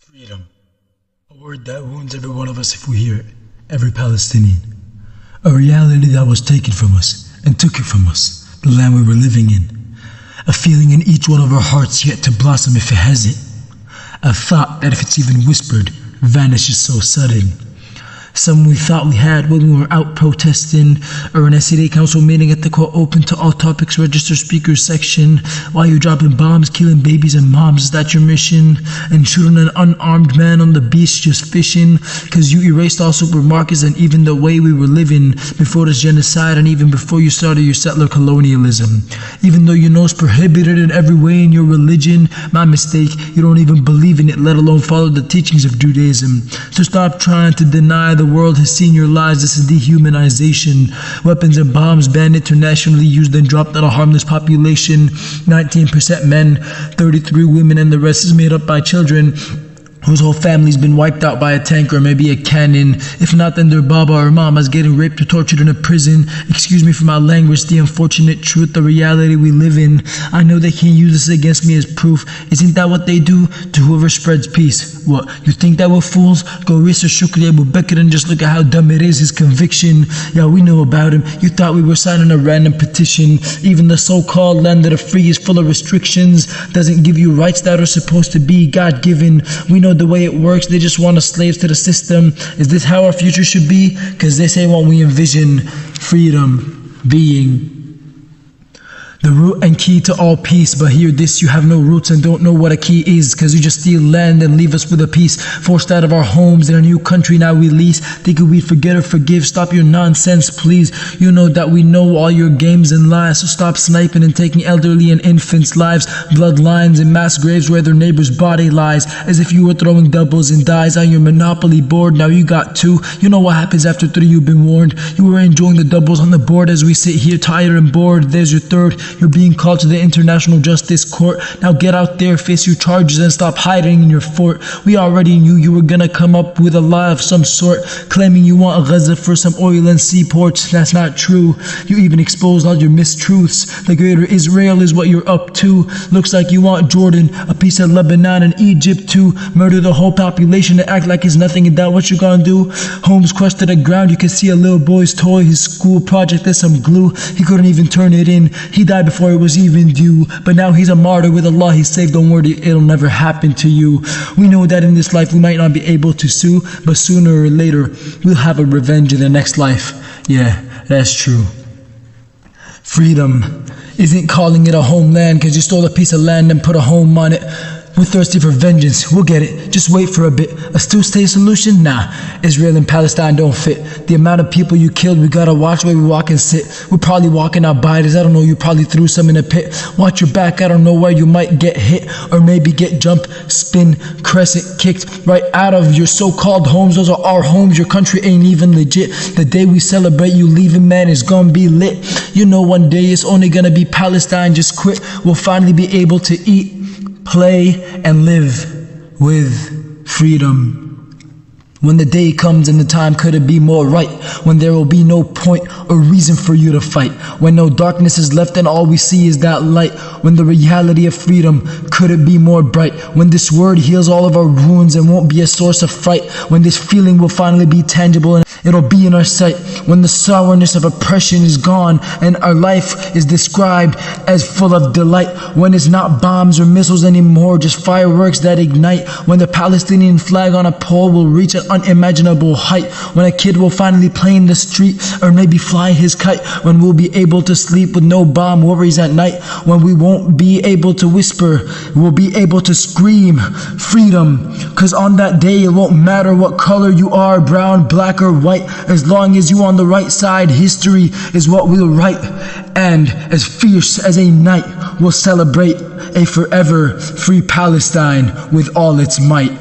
Freedom. A word that wounds every one of us if we hear it. Every Palestinian. A reality that was taken from us and took it from us, the land we were living in. A feeling in each one of our hearts yet to blossom if it hasn't. A thought that if it's even whispered, vanishes so sudden. Some we thought we had when we were out protesting, or an SCD council meeting at the court open to all topics register speakers section. While you dropping bombs, killing babies and moms, is that your mission? And shooting an unarmed man on the beach just fishing, cause you erased all supermarkets and even the way we were living before this genocide and even before you started your settler colonialism. Even though you know it's prohibited in every way in your religion, my mistake, you don't even believe in it, let alone follow the teachings of Judaism. So stop trying to deny the world has seen your lies. This is dehumanization. Weapons and bombs banned internationally, used and dropped on a harmless population. 19% men, 33 women, and the rest is made up by children whose whole family's been wiped out by a tank or maybe a cannon. If not, then their baba or mama's getting raped or tortured in a prison. Excuse me for my language, the unfortunate truth, the reality we live in. I know they can't use this against me as proof. Isn't that what they do to whoever spreads peace? What, you think that we're fools? Go research Shukri Abu Bakr and just look at how dumb it is, his conviction. Yeah, we know about him. You thought we were signing a random petition. Even the so-called land that are free is full of restrictions. Doesn't give you rights that are supposed to be God-given. We know the way it works, they just want us slaves to the system. Is this how our future should be? Cause this ain't what we envision. Freedom being the root and key to all peace, but hear this, you have no roots and don't know what a key is, cause you just steal land and leave us with a piece, forced out of our homes in a new country now we lease, thinking we'd forget or forgive. Stop your nonsense please, you know that we know all your games and lies, so stop sniping and taking elderly and infants' lives, bloodlines and mass graves where their neighbor's body lies, as if you were throwing doubles and dice on your monopoly board. Now you got two, you know what happens after three, you've been warned. You were enjoying the doubles on the board as we sit here tired and bored. There's your third. You're being called to the International Justice Court. Now get out there, face your charges, and stop hiding in your fort. We already knew you were gonna come up with a lie of some sort, claiming you want Gaza for some oil and seaports. That's not true. You even exposed all your mistruths. The greater Israel is what you're up to. Looks like you want Jordan, a piece of Lebanon and Egypt too. Murder the whole population and act like it's nothing. Is that what you gonna do? Homes crushed to the ground. You can see a little boy's toy, his school project, there's some glue. He couldn't even turn it in. He died before it was even due, but now he's a martyr with Allah. He's saved. Don't worry, it'll never happen to you. We know that in this life we might not be able to sue, but sooner or later we'll have a revenge in the next life. Yeah, that's true. Freedom isn't calling it a homeland cause you stole a piece of land and put a home on it. We're thirsty for vengeance, we'll get it, just wait for a bit. A two-state solution? Nah, Israel and Palestine don't fit. The amount of people you killed, we gotta watch where we walk and sit. We're probably walking out biters, I don't know, you probably threw some in a pit. Watch your back, I don't know where you might get hit, or maybe get jumped, spin, crescent, kicked right out of your so-called homes. Those are our homes, your country ain't even legit. The day we celebrate you leaving, man, it's gonna be lit. You know one day it's only gonna be Palestine, just quit. We'll finally be able to eat, play, and live with freedom. When the day comes and the time couldn't be more right, when there will be no point or reason for you to fight, when no darkness is left and all we see is that light, when the reality of freedom couldn't be more bright, when this word heals all of our wounds and won't be a source of fright, when this feeling will finally be tangible and it'll be in our sight, when the sourness of oppression is gone and our life is described as full of delight, when it's not bombs or missiles anymore, just fireworks that ignite, when the Palestinian flag on a pole will reach an unimaginable height, when a kid will finally play in the street or maybe fly his kite, when we'll be able to sleep with no bomb worries at night, when we won't be able to whisper, we'll be able to scream freedom, cause on that day it won't matter what color you are, brown, black or white, as long as you on the right side, history is what we'll write, and as fierce as a night we'll celebrate a forever free Palestine with all its might.